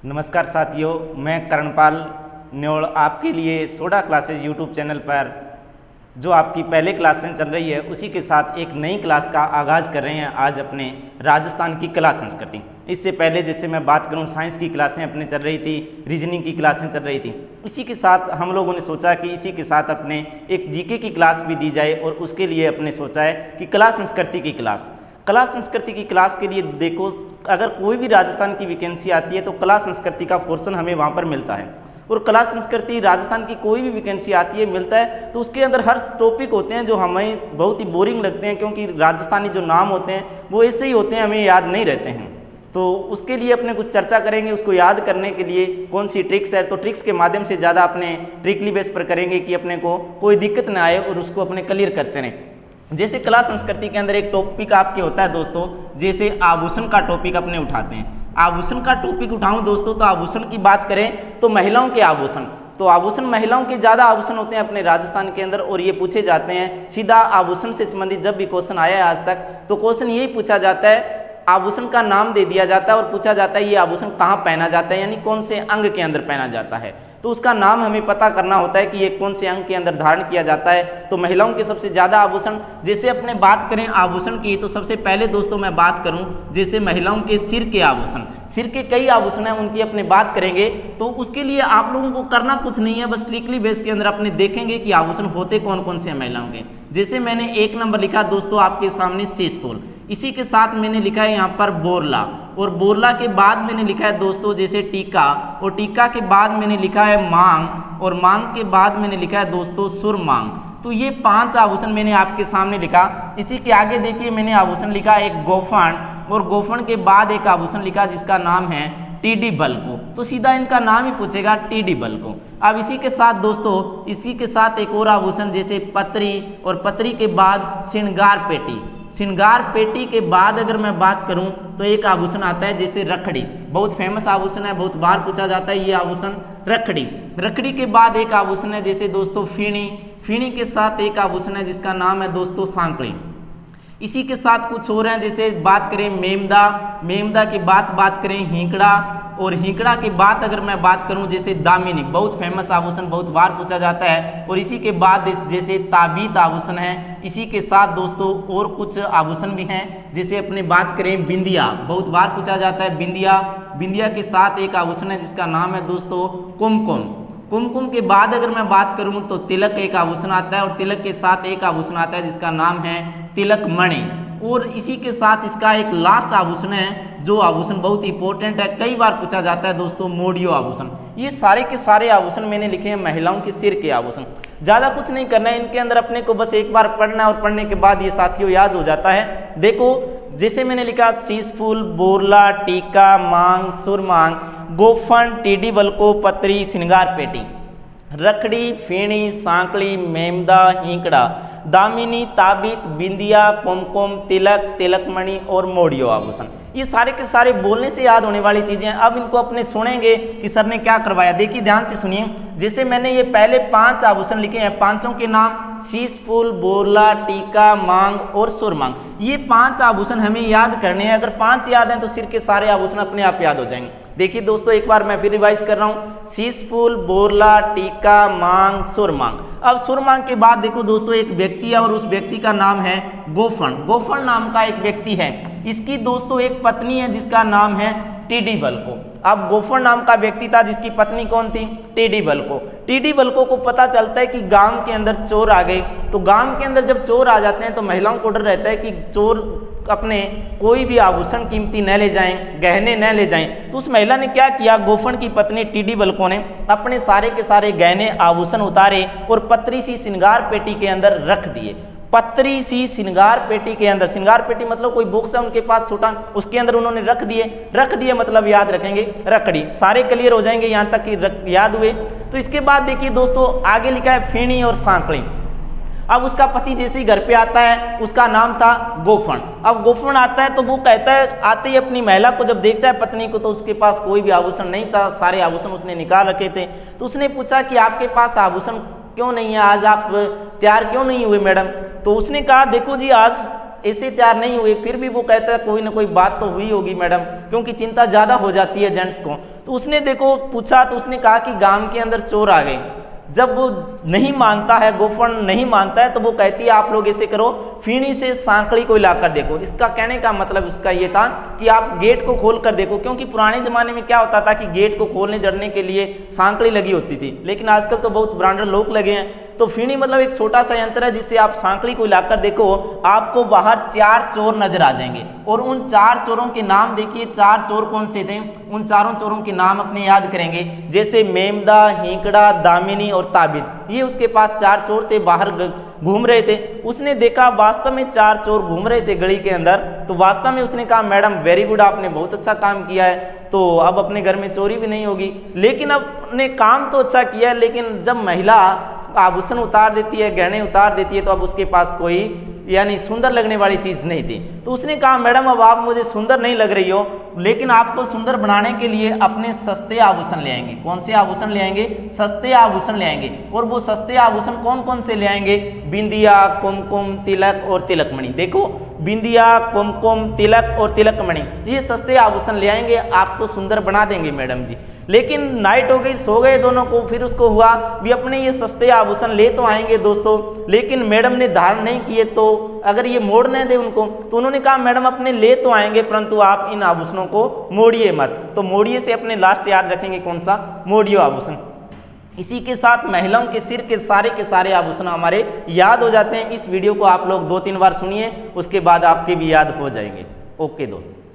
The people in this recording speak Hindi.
नमस्कार साथियों, मैं कर्णपाल न्योड़ आपके लिए सोडा क्लासेज यूट्यूब चैनल पर जो आपकी पहले क्लासें चल रही है उसी के साथ एक नई क्लास का आगाज़ कर रहे हैं। आज अपने राजस्थान की कला संस्कृति। इससे पहले जैसे मैं बात करूं, साइंस की क्लासें अपने चल रही थी, रीजनिंग की क्लासें चल रही थी। इसी के साथ हम लोगों ने सोचा कि इसी के साथ अपने एक जीके की क्लास भी दी जाए और उसके लिए अपने सोचा है कि कला संस्कृति की क्लास के लिए देखो, अगर कोई भी राजस्थान की वैकेंसी आती है तो कला संस्कृति का पोर्शन हमें वहाँ पर मिलता है। और कला संस्कृति राजस्थान की कोई भी वैकेंसी आती है मिलता है तो उसके अंदर हर टॉपिक होते हैं जो हमें बहुत ही बोरिंग लगते हैं, क्योंकि राजस्थानी जो नाम होते हैं वो ऐसे ही होते हैं, हमें याद नहीं रहते हैं। तो उसके लिए अपने कुछ चर्चा करेंगे। उसको याद करने के लिए कौन सी ट्रिक्स है, तो ट्रिक्स के माध्यम से ज़्यादा अपने ट्रिकली बेस पर करेंगे कि अपने को कोई दिक्कत ना आए और उसको अपने क्लियर करते रहें। जैसे कला संस्कृति के अंदर एक टॉपिक आपके होता है दोस्तों, जैसे आभूषण का टॉपिक अपने उठाते हैं। आभूषण का टॉपिक उठाऊं दोस्तों तो आभूषण की बात करें तो महिलाओं के आभूषण, तो आभूषण महिलाओं के ज़्यादा आभूषण होते हैं अपने राजस्थान के अंदर और ये पूछे जाते हैं सीधा आभूषण से संबंधित। जब भी क्वेश्चन आया है आज तक तो क्वेश्चन यही पूछा जाता है, आभूषण का नाम दे दिया जाता है और पूछा जाता है ये आभूषण कहाँ पहना जाता है, यानी कौन से अंग के अंदर पहना जाता है। तो उसका नाम हमें पता करना होता है कि ये कौन से अंग के अंदर धारण किया जाता है। तो महिलाओं के सबसे ज़्यादा आभूषण, जैसे अपने बात करें आभूषण की, तो सबसे पहले दोस्तों मैं बात करूं जैसे महिलाओं के सिर के आभूषण। सिर के कई आभूषण हैं, उनकी अपने बात करेंगे। तो उसके लिए आप लोगों को करना कुछ नहीं है, बस ट्रिकली बेस के अंदर अपने देखेंगे कि आभूषण होते कौन कौन से हैं महिलाओं के। जैसे मैंने 1 नंबर लिखा दोस्तों आपके सामने शीशफूल, इसी के साथ मैंने लिखा है यहाँ पर बोरला, और बोरला के बाद मैंने लिखा है दोस्तों जैसे टीका, और टीका के बाद मैंने लिखा है मांग, और मांग के बाद मैंने लिखा है दोस्तों सुरमांग। तो ये 5 आभूषण मैंने आपके सामने लिखा। इसी के आगे देखिए मैंने आभूषण लिखा एक गोफण, और गोफण के बाद एक आभूषण लिखा जिसका नाम है टीडी बल्को। तो सीधा इनका नाम ही पूछेगा टीडी बल्को। अब इसी के साथ दोस्तों, इसी के साथ एक और आभूषण जैसे पत्री, और पत्री के बाद श्रृंगार पेटी। श्रृंगार पेटी के बाद अगर मैं बात करूं तो एक आभूषण आता है जैसे रखड़ी, बहुत फेमस आभूषण है, बहुत बार पूछा जाता है ये आभूषण रखड़ी। रखड़ी के बाद एक आभूषण है जैसे दोस्तों फीणी, फीणी के साथ एक आभूषण है जिसका नाम है दोस्तों सांकड़ी। इसी के साथ कुछ और हैं, जैसे बात करें मेमदा, मेमदा की बात करें हिंकड़ा, और हिंकड़ा के बाद अगर मैं बात करूं जैसे दामिनी, बहुत फेमस आभूषण, बहुत बार पूछा जाता है। और इसी के बाद जैसे ताबीत आभूषण है। इसी के साथ दोस्तों और कुछ आभूषण भी हैं, जैसे अपने बात करें बिंदिया, बहुत बार पूछा जाता है बिंदिया। बिंदिया के साथ एक आभूषण है जिसका नाम है दोस्तों कुमकुम। कुमकुम के बाद अगर मैं बात करूं तो तिलक एक आभूषण आता है, और तिलक के साथ एक आभूषण आता है जिसका नाम है तिलक मणि। और इसी के साथ इसका एक लास्ट आभूषण है जो आभूषण बहुत इंपॉर्टेंट है, कई बार पूछा जाता है दोस्तों मोडियो आभूषण। ये सारे के सारे आभूषण मैंने लिखे हैं महिलाओं के सिर के आभूषण। ज़्यादा कुछ नहीं करना है इनके अंदर, अपने को बस एक बार पढ़ना है और पढ़ने के बाद ये साथियों याद हो जाता है। देखो जैसे मैंने लिखा शीशफूल, बोरला, टीका, मांग, सुरमांग, गोफन, टीडी बल्को, पत्री, श्रृंगार पेटी, रखड़ी, फेणी, सांकड़ी, मेमदा, हिंकड़ा, दामिनी, ताबीत, बिंदिया, कुमकुम, तिलक, तिलकमणि और मोडियो आभूषण। ये सारे के सारे बोलने से याद होने वाली चीज़ें हैं। अब इनको अपने सुनेंगे कि सर ने क्या करवाया। देखिए ध्यान से सुनिए, जैसे मैंने ये पहले 5 आभूषण लिखे हैं, पांचों के नाम शीशफूल, बोरला, टीका, मांग और सुरमांग। ये 5 आभूषण हमें याद करने हैं। अगर 5 याद हैं तो सिर के सारे आभूषण अपने आप याद हो जाएंगे। देखिए दोस्तों एक बार मैं फिर रिवाइज कर रहा हूँ, शीशफूल, बोरला, टीका, मांग, सुरमांग। अब सुरमांग के बाद देखो दोस्तों एक व्यक्ति है और उस व्यक्ति का नाम है गोफण। गोफण नाम का एक व्यक्ति है, इसकी दोस्तों एक पत्नी है जिसका नाम है टीडी बल्को। अब गोफण नाम का व्यक्ति था जिसकी पत्नी कौन थी? टीडी बल्को। टीडी बल्को को पता चलता है कि गांव के अंदर चोर आ गए। तो गांव के अंदर जब चोर आ जाते हैं तो महिलाओं को डर रहता है कि चोर अपने कोई भी आभूषण कीमती न ले जाएं, गहने न ले जाएं। तो उस महिला ने क्या किया, गोफण की पत्नी टीडी बल्को ने अपने सारे के सारे गहने आभूषण उतारे और पतरी सी श्रृंगार पेटी के अंदर रख दिए। पतरी सी श्रृंगार पेटी के अंदर, श्रृंगार पेटी मतलब कोई बॉक्स है उनके पास छोटा, उसके अंदर उन्होंने रख दिए मतलब याद रखेंगे रखड़ी। सारे क्लियर हो जाएंगे यहाँ तक कि याद हुए। तो इसके बाद देखिए दोस्तों आगे लिखा है फेणी और सांकड़ी। अब उसका पति जैसे ही घर पे आता है, उसका नाम था गोफण। अब गोफण आता है तो वो कहता है, आते ही अपनी महिला को जब देखता है पत्नी को, तो उसके पास कोई भी आभूषण नहीं था, सारे आभूषण उसने निकाल रखे थे। तो उसने पूछा कि आपके पास आभूषण क्यों नहीं है, आज आप तैयार क्यों नहीं हुए मैडम? तो उसने कहा देखो जी आज ऐसे तैयार नहीं हुए, फिर भी वो कहता है कोई ना कोई बात तो हुई होगी मैडम, क्योंकि चिंता ज़्यादा हो जाती है जेंट्स को। तो उसने देखो पूछा तो उसने कहा कि गांव के अंदर चोर आ गए। जब वो नहीं मानता है, गोफन नहीं मानता है, तो वो कहती है आप लोग ऐसे करो, फीणी से सांकड़ी को हिलाकर देखो। इसका कहने का मतलब उसका ये था कि आप गेट को खोल कर देखो, क्योंकि पुराने ज़माने में क्या होता था कि गेट को खोलने जड़ने के लिए सांकड़ी लगी होती थी, लेकिन आजकल तो बहुत ब्रांडेड लोग लगे हैं। तो फीणी मतलब एक छोटा सा यंत्र है जिससे आप सांकड़ी को हिलाकर देखो, आपको बाहर 4 चोर नजर आ जाएंगे। और उन 4 चोरों के नाम देखिए, 4 चोर कौन से थे, उन चारों चोरों के नाम अपने याद करेंगे, जैसे मेमदा, हिंकड़ा, दामिनी और ताबिद। ये उसके पास 4 चोर थे, बाहर घूम रहे थे। उसने देखा वास्तव में 4 चोर घूम रहे थे गली के अंदर। तो वास्तव में उसने कहा मैडम वेरी गुड, आपने बहुत अच्छा काम किया है, तो अब अपने घर में चोरी भी नहीं होगी। लेकिन अपने काम तो अच्छा किया है, लेकिन जब महिला आभूषण उतार देती है, गहने उतार देती है, तो अब उसके पास कोई यानी सुंदर लगने वाली चीज़ नहीं थी। तो उसने कहा मैडम अब आप मुझे सुंदर नहीं लग रही हो, लेकिन आपको सुंदर बनाने के लिए अपने सस्ते आभूषण ले आएंगे। कौन से आभूषण ले आएंगे? सस्ते आभूषण ले आएंगे। और वो सस्ते आभूषण कौन कौन से ले आएंगे? बिंदिया, कुमकुम, तिलक और तिलकमणि। देखो बिंदिया, कुमकुम, तिलक और तिलकमणि, ये सस्ते आभूषण ले आएंगे, आपको सुंदर बना देंगे मैडम जी। लेकिन नाइट हो गई, सो गए दोनों को। फिर उसको हुआ भी अपने ये सस्ते आभूषण ले तो आएंगे दोस्तों, लेकिन मैडम ने धारण नहीं किए, तो अगर ये मोड़ न दे उनको, तो उन्होंने कहा मैडम अपने ले तो आएंगे, परंतु आप इन आभूषणों को मोड़िए मत। तो मोड़िए से अपने लास्ट याद रखेंगे कौन सा? मोड़ियो आभूषण। इसी के साथ महिलाओं के सिर के सारे आभूषण हमारे याद हो जाते हैं। इस वीडियो को आप लोग 2-3 बार सुनिए, उसके बाद आपके भी याद हो जाएंगे। ओके दोस्तों।